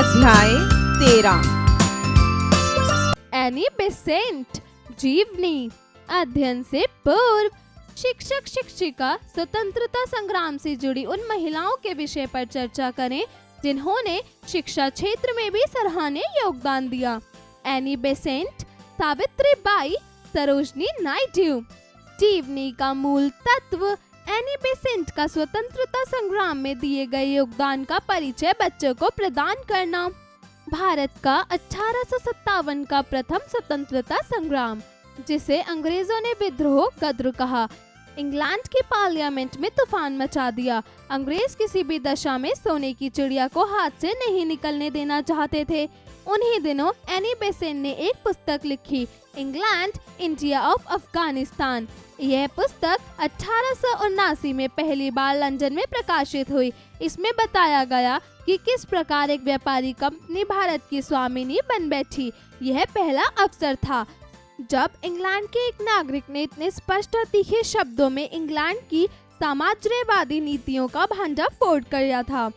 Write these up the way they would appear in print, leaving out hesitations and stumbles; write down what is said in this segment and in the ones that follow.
अध्याय 13। Annie Besant जीवनी। अध्ययन से पूर्व शिक्षक शिक्षिका स्वतंत्रता संग्राम से जुड़ी उन महिलाओं के विषय पर चर्चा करें जिन्होंने शिक्षा क्षेत्र में भी सराहनीय योगदान दिया। Annie Besant, Savitri by, Sarojini Naidu. जीवनी का मूल तत्व एनी बेसेंट का स्वतंत्रता संग्राम में दिए गए योगदान का परिचय बच्चों को प्रदान करना। भारत का 1857 का प्रथम स्वतंत्रता संग्राम, जिसे अंग्रेजों ने विद्रोह गद्र कहा, इंग्लैंड की पार्लियामेंट में तूफान मचा दिया। अंग्रेज किसी भी दशा में सोने की चिड़िया को हाथ से नहीं निकलने देना चाहते थे। उन्हीं दिनों एनी बेसेंट ने एक पुस्तक लिखी, इंग्लैंड इंडिया ऑफ अफगानिस्तान। यह पुस्तक 1879 में पहली बार लंदन में प्रकाशित हुई। इसमें बताया गया कि किस प्रकार एक व्यापारी कंपनी भारत की स्वामिनी बन बैठी। यह पहला अवसर था जब इंग्लैंड के एक नागरिक ने इतने स्पष्ट और तीखे शब्दों में इंग्लैंड की साम्राज्यवादी नीतियों का भंडाफोड़ किया था।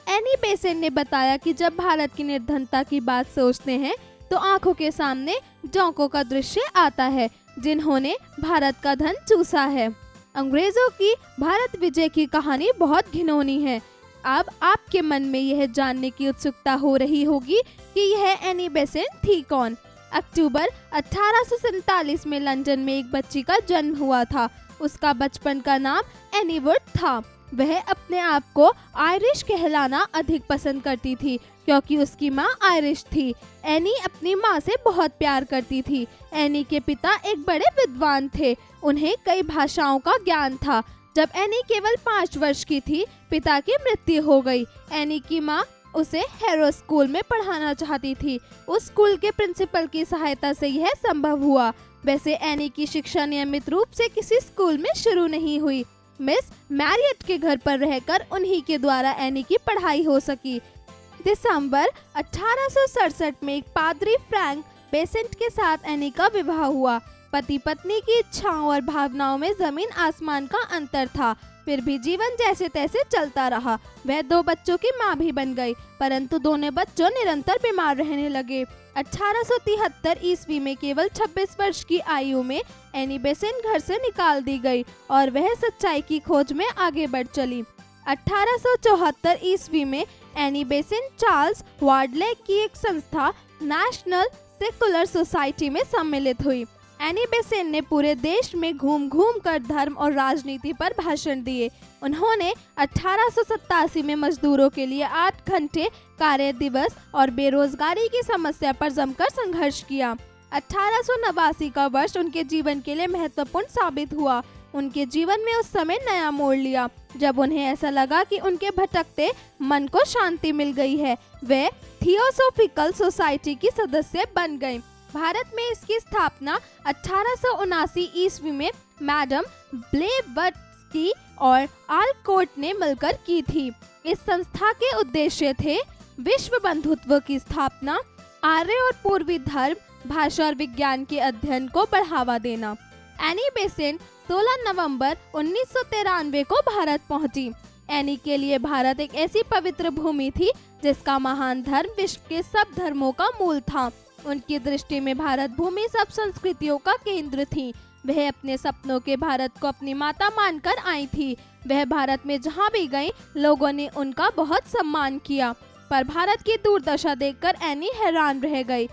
एनी बेसेंट ने बताया कि जब भारत की निर्धनता की बात सोचते हैं तो आंखों के सामने जोंकों का दृश्य आता है जिन्होंने भारत का धन चूसा है। अंग्रेजों की भारत विजय की कहानी बहुत घिनौनी है। अब आपके मन में यह जानने की उत्सुकता हो रही होगी कि यह एनी बेसेंट थी कौन। अक्टूबर 1847 में लंदन में एक बच्ची का जन्म हुआ था। उसका बचपन का नाम एनी वुड था। वह अपने आप को आयरिश कहलाना अधिक पसंद करती थी क्योंकि उसकी माँ आयरिश थी। एनी अपनी माँ से बहुत प्यार करती थी। एनी के पिता एक बड़े विद्वान थे। उन्हें कई भाषाओं का ज्ञान था। जब एनी केवल 5 वर्ष की थी, पिता की मृत्यु हो गई। एनी की माँ उसे हैरो स्कूल में पढ़ाना चाहती थी। उस स्कूल के प्रिंसिपल की सहायता से यह संभव हुआ। वैसे एनी की शिक्षा नियमित रूप से किसी स्कूल में शुरू नहीं हुई। मिस मैरियट के घर पर रहकर उन्हीं के द्वारा एनी की पढ़ाई हो सकी। दिसंबर 1867 में एक पादरी फ्रैंक बेसेंट के साथ एनी का विवाह हुआ। पति पत्नी की इच्छाओं और भावनाओं में जमीन आसमान का अंतर था। फिर भी जीवन जैसे तैसे चलता रहा। वह 2 बच्चों की माँ भी बन गई, परंतु दोनों बच्चों निरंतर बीमार रहने लगे। 1873 ईस्वी में केवल 26 वर्ष की आयु में एनी बेसेंट घर से निकाल दी गई और वह सच्चाई की खोज में आगे बढ़ चली। 1874 ईस्वी में एनी बेसेंट चार्ल्स वार्डले की एक संस्था नेशनल सेकुलर सोसाइटी में सम्मिलित हुई। एनी बेसेंट ने पूरे देश में घूम घूम कर धर्म और राजनीति पर भाषण दिए। उन्होंने 1887 में मजदूरों के लिए 8 घंटे कार्य दिवस और बेरोजगारी की समस्या पर जमकर संघर्ष किया। 1889 का वर्ष उनके जीवन के लिए महत्वपूर्ण साबित हुआ। उनके जीवन में उस समय नया मोड़ लिया जब उन्हें ऐसा लगा कि उनके भटकते मन को शांति मिल गई है। वे थियोसॉफिकल सोसाइटी की सदस्य बन गए। भारत में इसकी स्थापना 1879 ईस्वी में मैडम ब्लेवत्स्की और आलकोट ने मिलकर की थी। इस संस्था के उद्देश्य थे विश्व बंधुत्व की स्थापना, आर्य और पूर्वी धर्म, भाषा और विज्ञान के अध्ययन को बढ़ावा देना। एनी बेसेंट 16 नवंबर 1993 को भारत पहुंची। एनी के लिए भारत एक ऐसी पवित्र भूमि थी जिसका महान धर्म विश्व के सब धर्मों का मूल था। उनकी दृष्टि में भारत भूमि सब संस्कृतियों का केंद्र थी। वह अपने सपनों के भारत को अपनी माता मानकर आई थी। वह भारत में जहाँ भी गईं, लोगों ने उनका बहुत सम्मान किया। पर भारत की दुर्दशा देखकर एनी हैरान रह गई।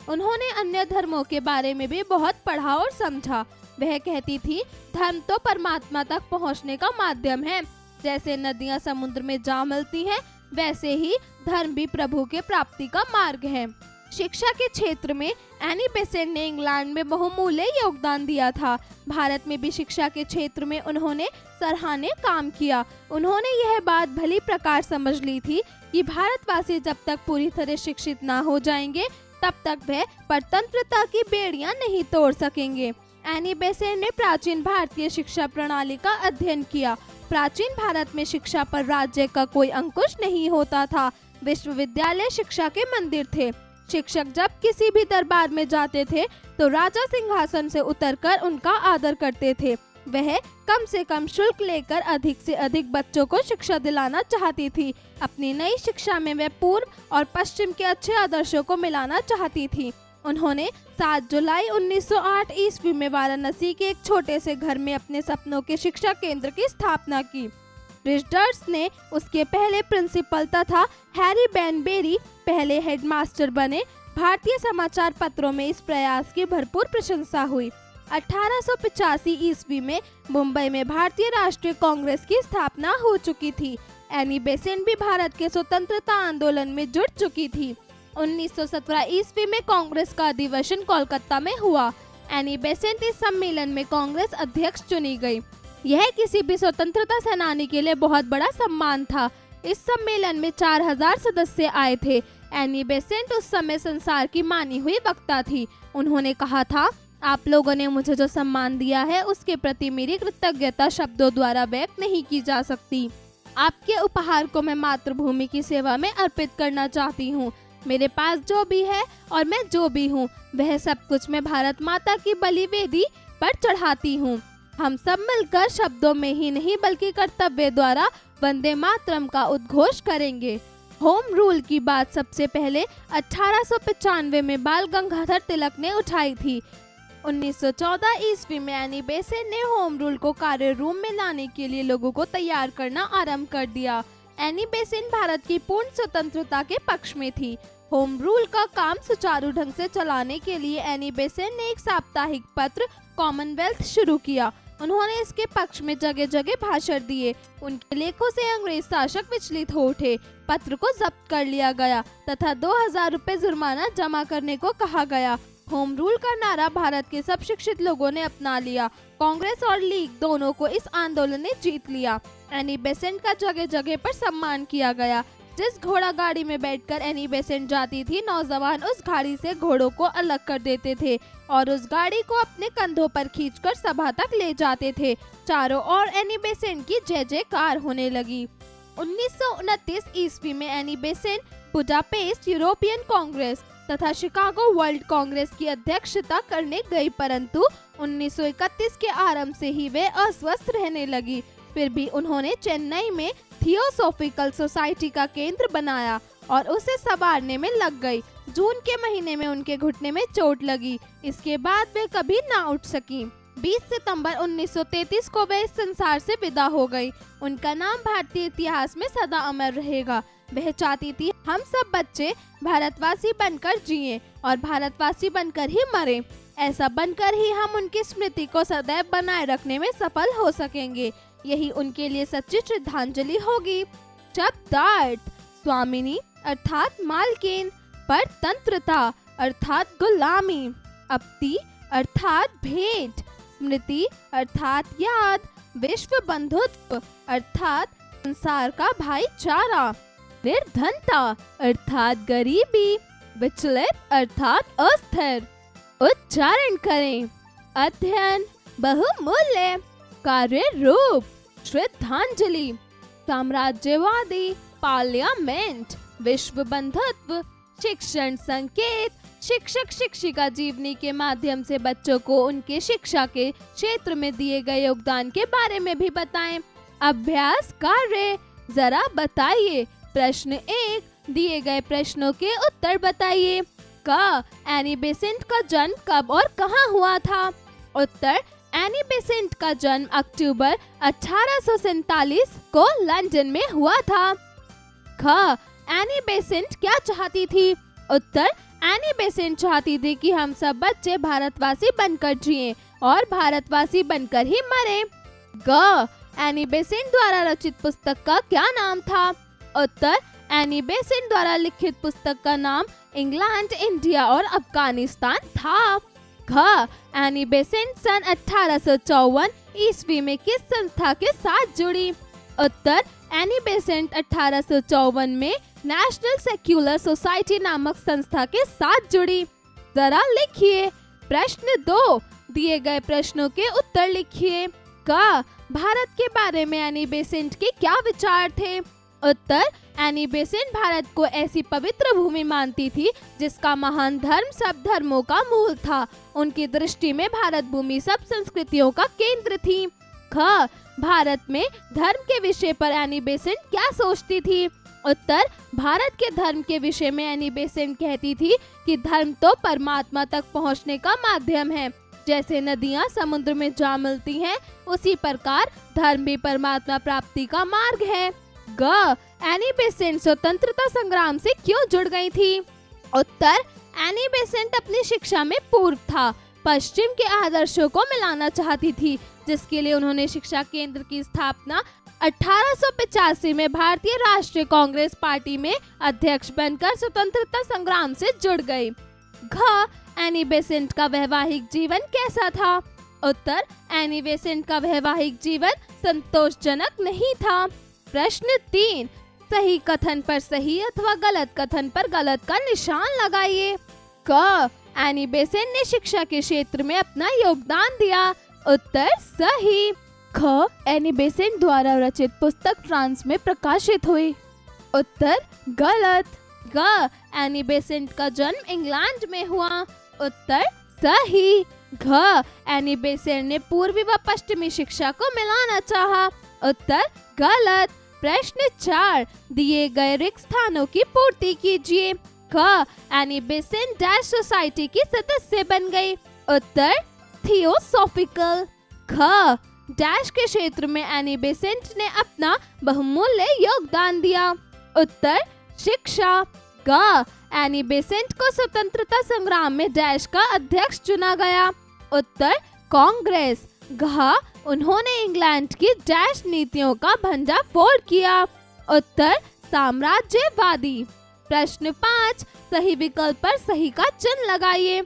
उन्होंने अन्य धर्मों के बारे में भी बहुत पढ़ा और समझा। वह कहती थी, धर्म तो परमात्मा तक पहुंचने का माध्यम है। जैसे नदियां समुद्र में जा मिलती हैं, वैसे ही धर्म भी प्रभु के प्राप्ति का मार्ग है। शिक्षा के क्षेत्र में एनी बेसेंट ने इंग्लैंड में बहुमूल्य योगदान दिया था। भारत में भी शिक्षा के क्षेत्र में उन्होंने सराहनीय काम किया। उन्होंने यह बात भली प्रकार समझ ली थी कि भारतवासी जब तक पूरी तरह शिक्षित ना हो जाएंगे, तब तक वह परतंत्रता की बेड़ियां नहीं तोड़ सकेंगे। एनी बेसेंट ने प्राचीन भारतीय शिक्षा प्रणाली का अध्ययन किया। प्राचीन भारत में शिक्षा पर राज्य का कोई अंकुश नहीं होता था। विश्वविद्यालय शिक्षा के मंदिर थे। शिक्षक जब किसी भी दरबार में जाते थे तो राजा सिंहासन से उतरकर उनका आदर करते थे। वह कम से कम शुल्क लेकर अधिक से अधिक बच्चों को शिक्षा दिलाना चाहती थी। अपनी नई शिक्षा में वह पूर्व और पश्चिम के अच्छे आदर्शों को मिलाना चाहती थी। उन्होंने 7 जुलाई 1908 ईस्वी में वाराणसी के एक छोटे से घर में अपने सपनों के शिक्षा केंद्र की स्थापना की। रिचर्ड्स ने उसके पहले प्रिंसिपल तथा हैरी बैनबेरी पहले हेडमास्टर बने। भारतीय समाचार पत्रों में इस प्रयास की भरपूर प्रशंसा हुई। 1885 ईस्वी में मुंबई में भारतीय राष्ट्रीय कांग्रेस की स्थापना हो चुकी थी। एनी बेसेंट भी भारत के स्वतंत्रता आंदोलन में जुड़ चुकी थी। 1917 ईस्वी में कांग्रेस का अधिवेशन कोलकाता में हुआ। एनी बेसेंट इस सम्मेलन में कांग्रेस अध्यक्ष चुनी गई। यह किसी भी स्वतंत्रता सेनानी के लिए बहुत बड़ा सम्मान था। इस सम्मेलन में 4000 सदस्य आए थे। एनी बेसेंट उस समय संसार की मानी हुई वक्ता थी। उन्होंने कहा था, आप लोगों ने मुझे जो सम्मान दिया है उसके प्रति मेरी कृतज्ञता शब्दों द्वारा व्यक्त नहीं की जा सकती। आपके उपहार को मैं मातृभूमि की सेवा में अर्पित करना चाहती हूँ। मेरे पास जो भी है और मैं जो भी हूँ वह सब कुछ मैं भारत माता की बलि वेदी पर चढ़ाती हूँ। हम सब मिलकर शब्दों में ही नहीं बल्कि कर्तव्य द्वारा वंदे मातरम का उद्घोष करेंगे। होम रूल की बात सबसे पहले 1895 में बाल गंगाधर तिलक ने उठाई थी। 1914 ईस्वी में एनी बेसेंट ने होम रूल को कार्य रूम में लाने के लिए लोगों को तैयार करना आरंभ कर दिया। एनी बेसेंट भारत की पूर्ण स्वतंत्रता के पक्ष में थी। होम रूल का काम सुचारू ढंग से चलाने के लिए एनी बेसेंट ने एक साप्ताहिक पत्र कॉमनवेल्थ शुरू किया। उन्होंने इसके पक्ष में जगह जगह भाषण दिए। उनके लेखों से अंग्रेज शासक विचलित हो उठे। पत्र को जब्त कर लिया गया तथा 2000 रुपए जुर्माना जमा करने को कहा गया। होम रूल का नारा भारत के सब शिक्षित लोगों ने अपना लिया। कांग्रेस और लीग दोनों को इस आंदोलन ने जीत लिया। एनी बेसेंट का जगह जगह पर सम्मान किया गया। जिस घोड़ा गाड़ी में बैठकर एनी बेसेंट जाती थी, नौजवान उस गाड़ी से घोड़ों को अलग कर देते थे और उस गाड़ी को अपने कंधों पर खींचकर सभा तक ले जाते थे। चारों ओर एनी बेसेंट की जय जयकार होने लगी। 1929 ईस्वी में Annie Besant Budapest European Congress तथा शिकागो वर्ल्ड कांग्रेस की अध्यक्षता करने गई, परंतु 1931 के आरंभ से ही वे अस्वस्थ रहने लगी। फिर भी उन्होंने चेन्नई में थियोसॉफिकल सोसाइटी का केंद्र बनाया और उसे संवारने में लग गई। जून के महीने में उनके घुटने में चोट लगी। इसके बाद वे कभी ना उठ सकी। 20 सितंबर 1933 को वे इस संसार से विदा हो गई। उनका नाम भारतीय इतिहास में सदा अमर रहेगा। वह चाहती थी हम सब बच्चे भारतवासी बनकर जिएं और भारतवासी बनकर ही मरें। ऐसा बनकर ही हम उनकी स्मृति को सदैव बनाए रखने में सफल हो सकेंगे। यही उनके लिए सच्ची श्रद्धांजलि होगी। शब्दार्थ: स्वामिनी अर्थात मालकिन, परतंत्रता अर्थात गुलामी, अपति अर्थात भेंट, स्मृति अर्थात याद, विश्व बंधुत्व अर्थात संसार का भाईचारा, निर्धनता अर्थात गरीबी, विचलित अर्थात अस्थिर। उच्चारण करें। अध्ययन, बहुमूल्य, कार्य रूप, श्रद्धांजलि, साम्राज्यवादी, पार्लियामेंट, विश्व बंधुत्व, शिक्षण संकेत। शिक्षक शिक्षिका जीवनी के माध्यम से बच्चों को उनके शिक्षा के क्षेत्र में दिए गए योगदान के बारे में भी बताएं। अभ्यास कार्य, जरा बताइए। प्रश्न 1, दिए गए प्रश्नों के उत्तर बताइए। क, एनी बेसेंट का जन्म कब और कहाँ हुआ था? उत्तर, एनी बेसेंट का जन्म अक्टूबर 1847 को लंदन में हुआ था। ख, एनी बेसेंट क्या चाहती थी? उत्तर, एनी बेसेंट चाहती थी कि हम सब बच्चे भारतवासी बनकर जिएं और भारतवासी बनकर ही मरें। ग, एनी बेसेंट द्वारा रचित पुस्तक का क्या नाम था? उत्तर, एनी बेसेंट द्वारा लिखित पुस्तक का नाम इंग्लैंड, इंडिया और अफगानिस्तान था। घ, एनी बेसेंट सन 1854 ईस्वी में किस संस्था के साथ जुड़ी? उत्तर, एनी बेसेंट 1854 में नेशनल सेक्युलर सोसाइटी नामक संस्था के साथ जुड़ी। जरा लिखिए। प्रश्न 2, दिए गए प्रश्नों के उत्तर लिखिए। क, भारत के बारे में एनी बेसेंट के क्या विचार थे? उत्तर, एनी बेसेंट भारत को ऐसी पवित्र भूमि मानती थी जिसका महान धर्म सब धर्मों का मूल था। उनकी दृष्टि में भारत भूमि सब संस्कृतियों का केंद्र थी। ख, भारत में धर्म के विषय पर एनी बेसेंट क्या सोचती थी? उत्तर, भारत के धर्म के विषय में एनी बेसेंट कहती थी कि धर्म तो परमात्मा तक पहुंचने का माध्यम है। जैसे नदियां समुद्र में जा मिलती हैं, उसी प्रकार धर्म भी परमात्मा प्राप्ति का मार्ग है। ग, एनी बेसेंट स्वतंत्रता संग्राम से क्यों जुड़ गई थी? उत्तर, एनी बेसेंट अपनी शिक्षा में पूर्व था पश्चिम के आदर्शों को मिलाना चाहती थी, जिसके लिए उन्होंने शिक्षा केंद्र की स्थापना 1885 में भारतीय राष्ट्रीय कांग्रेस पार्टी में अध्यक्ष बनकर स्वतंत्रता संग्राम से जुड़ गई। घ, एनी बेसेंट का वैवाहिक जीवन कैसा था? उत्तर, एनी बेसेंट का वैवाहिक जीवन संतोषजनक नहीं था। प्रश्न 3, सही कथन पर सही अथवा गलत कथन पर गलत का निशान लगाइए। क, एनी बेसेंट ने शिक्षा के क्षेत्र में अपना योगदान दिया। उत्तर, सही। ख, एनी बेसेंट द्वारा रचित पुस्तक फ्रांस में प्रकाशित हुई। उत्तर, गलत। ग, एनी बेसेंट का जन्म इंग्लैंड में हुआ। उत्तर, सही। घ, एनी बेसेंट ने पूर्वी व पश्चिमी शिक्षा को मिलाना चाहा। उत्तर, गलत। प्रश्न 4, दिए गए रिक्त स्थानों की पूर्ति कीजिए। क, एनी बेसेंट डैश सोसाइटी की सदस्य बन गई। उत्तर, थियोसॉफिकल। ख, डैश के क्षेत्र में एनी बेसेंट ने अपना बहुमूल्य योगदान दिया। उत्तर, शिक्षा। ग, एनी बेसेंट को स्वतंत्रता संग्राम में डैश का अध्यक्ष चुना गया। उत्तर, कांग्रेस। घ, उन्होंने इंग्लैंड की डैश नीतियों का भंडाफोड़ किया। उत्तर, साम्राज्यवादी। प्रश्न 5, सही विकल्प पर सही का चिन्ह लगाइए।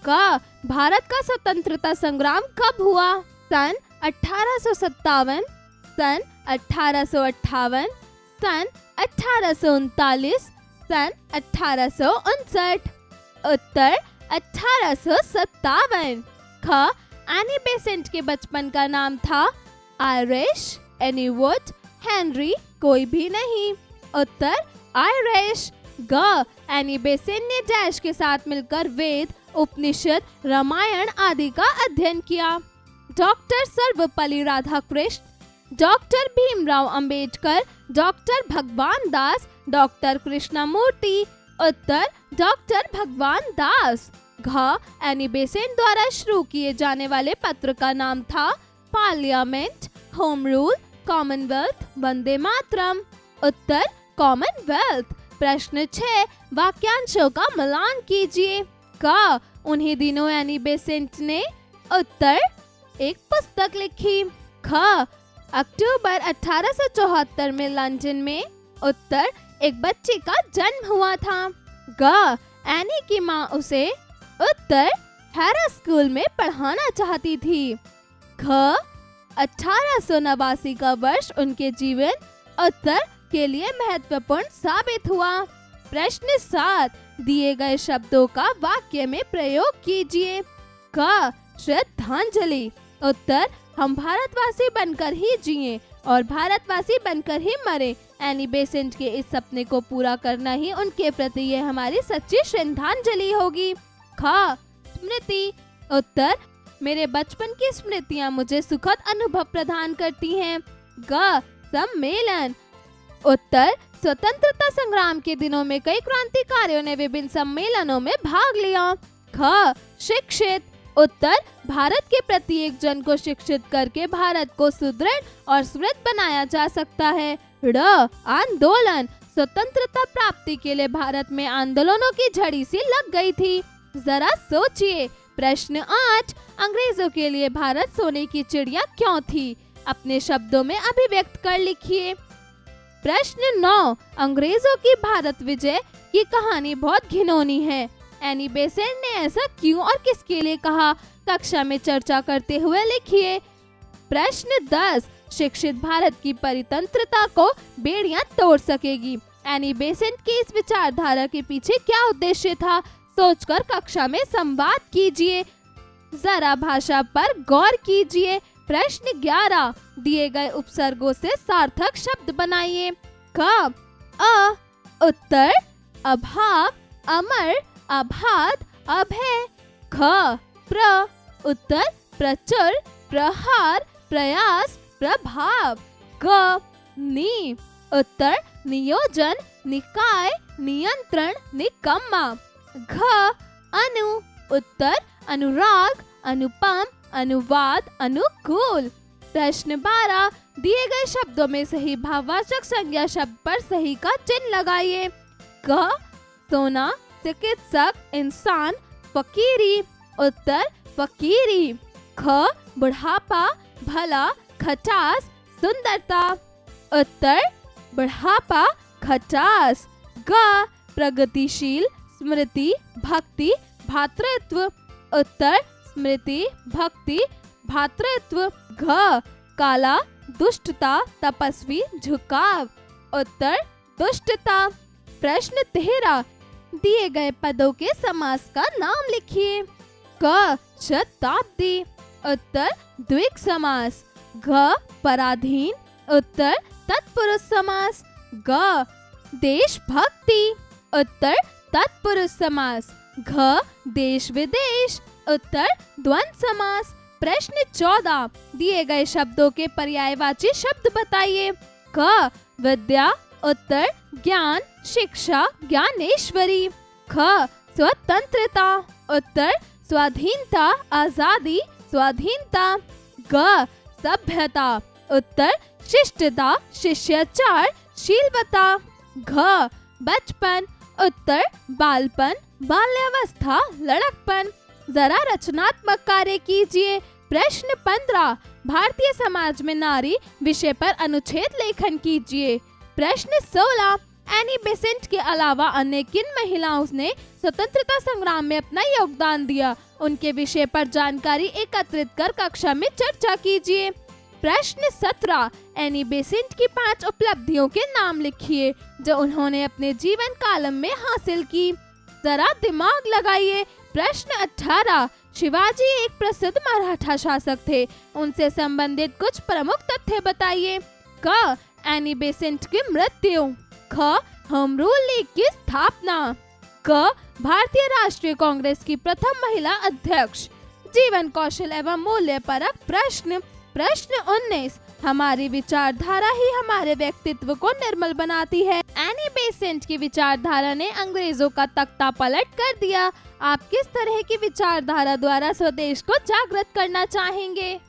क, भारत का स्वतंत्रता संग्राम कब हुआ? सन 1857, सन 1858, सन 1839, सन 1859। उत्तर, 1857। ख, एनी बेसेंट के बचपन का नाम था आयरिश, एनीवुड, हेनरी, कोई भी नहीं। उत्तर, आयरिश। ग, एनी बेसेंट ने डैश के साथ मिलकर वेद, उपनिषद, रामायण आदि का अध्ययन किया। Doctor Sarvepalli Radhakrishna, doctor Bhimrao Ambedkar, doctor भगवान दास, डॉक्टर कृष्णमूर्ति। उत्तर, डॉक्टर भगवान दास। घ, एनी बेसेंट द्वारा शुरू किए जाने वाले पत्र का नाम था parliament, home rule, Commonwealth, Vande Mataram. उत्तर, कॉमनवेल्थ। प्रश्न 6, वाक्यांशों का मिलान कीजिए। क, उन्हीं दिनों एनी बेसेंट ने। उत्तर, एक पुस्तक लिखी। ख, अक्टूबर 1874 में लंदन में। उत्तर, एक बच्चे का जन्म हुआ था। ग, एनी की माँ उसे। उत्तर, हैरा स्कूल में पढ़ाना चाहती थी। ख, 1889 का वर्ष उनके जीवन। उत्तर, के लिए महत्वपूर्ण साबित हुआ। प्रश्न 7, दिए गए शब्दों का वाक्य में प्रयोग कीजिए। क, श्रद्धांजलि। उत्तर, हम भारतवासी बनकर ही जिए और भारतवासी बनकर ही मरे। एनी बेसेंट के इस सपने को पूरा करना ही उनके प्रति ये हमारी सच्ची श्रद्धांजलि होगी। ख, स्मृति। उत्तर, मेरे बचपन की स्मृतियां मुझे सुखद अनुभव प्रदान करती हैं। ग, सम्मेलन। उत्तर, स्वतंत्रता संग्राम के दिनों में कई क्रांतिकारियों ने विभिन्न सम्मेलनों में भाग लिया। ख, शिक्षित। उत्तर, भारत के प्रत्येक जन को शिक्षित करके भारत को सुदृढ़ और समृद्ध बनाया जा सकता है। ड़, आंदोलन। स्वतंत्रता प्राप्ति के लिए भारत में आंदोलनों की झड़ी सी लग गई थी। जरा सोचिए। प्रश्न 8, अंग्रेजों के लिए भारत सोने की चिड़िया क्यों थी? अपने शब्दों में अभिव्यक्त कर लिखिए। प्रश्न 9, अंग्रेजों की भारत विजय की कहानी बहुत घिनौनी है। एनी बेसेंट ने ऐसा क्यों और किसके लिए कहा? कक्षा में चर्चा करते हुए लिखिए। प्रश्न 10, शिक्षित भारत की परितंत्रता को बेड़ियां तोड़ सकेगी। एनी बेसेंट की इस विचारधारा के पीछे क्या उद्देश्य था? सोचकर कक्षा में संवाद कीजिए। जरा भाषा पर गौर कीजिए। प्रश्न 11, दिए गए उपसर्गों से सार्थक शब्द बनाइए। क अ उत्तर अभाव, अमर, अभात, अभय। ख प्र उत्तर प्रचुर, प्रहार, प्रयास, प्रभाव। ग नि उत्तर नियोजन, निकाय, नियंत्रण, निकम्मा। घ अनु उत्तर अनुराग, अनुपम, अनुवाद, अनुकूल। प्रश्न 12 दिए गए शब्दों में सही भाववाचक संज्ञा शब्द पर सही का चिन्ह लगाइए। क सोना, चिकित्सक, इंसान, फकीरी। उत्तर फकीरी। ख बुढ़ापा, भला, खटास, सुंदरता। उत्तर बुढ़ापा, खटास। ग प्रगतिशील, स्मृति, भक्ति, भातृत्व। उत्तर स्मृति, भक्ति, भातृत्व। घ काला, दुष्टता, तपस्वी, झुकाव। उत्तर दुष्टता। प्रश्न 13 दिए गए पदों के समास का नाम लिखिए। क शताब्दी। उत्तर द्विक समास। घ पराधीन। उत्तर तत्पुरुष समास। ग देशभक्ति। उत्तर तत्पुरुष समास। घ देश विदेश। उत्तर द्वंद्व समास। प्रश्न 14 दिए गए शब्दों के पर्यायवाची शब्द बताइए। क विद्या। उत्तर ज्ञान, शिक्षा, ज्ञानेश्वरी। ख स्वतंत्रता। उत्तर स्वाधीनता, आजादी, स्वाधीनता। ग सभ्यता। उत्तर शिष्टता, शिष्टाचार, शीलवता। घ बचपन। उत्तर बालपन, बाल्यावस्था, लड़कपन। जरा रचनात्मक कार्य कीजिए। प्रश्न 15 भारतीय समाज में नारी विषय पर अनुच्छेद लेखन कीजिए। प्रश्न 16 एनी बेसेंट के अलावा अन्य किन महिलाओं ने स्वतंत्रता संग्राम में अपना योगदान दिया, उनके विषय पर जानकारी एकत्रित कर कक्षा में चर्चा कीजिए। प्रश्न 17 एनी बेसेंट की 5 उपलब्धियों के नाम लिखिए जो उन्होंने अपने जीवन काल में हासिल की। जरा दिमाग लगाइए। प्रश्न 18 शिवाजी एक प्रसिद्ध मराठा शासक थे, उनसे संबंधित कुछ प्रमुख तथ्य बताइए। क एनी बेसेंट की मृत्यु। ख होम रूल लीग की स्थापना। क भारतीय राष्ट्रीय कांग्रेस की प्रथम महिला अध्यक्ष। जीवन कौशल एवं मूल्य परक प्रश्न। प्रश्न 19 हमारी विचारधारा ही हमारे व्यक्तित्व को निर्मल बनाती है। एनी बेसेंट की विचारधारा ने अंग्रेजों का तख्ता पलट कर दिया। आप किस तरह की विचारधारा द्वारा स्वदेश को जागृत करना चाहेंगे?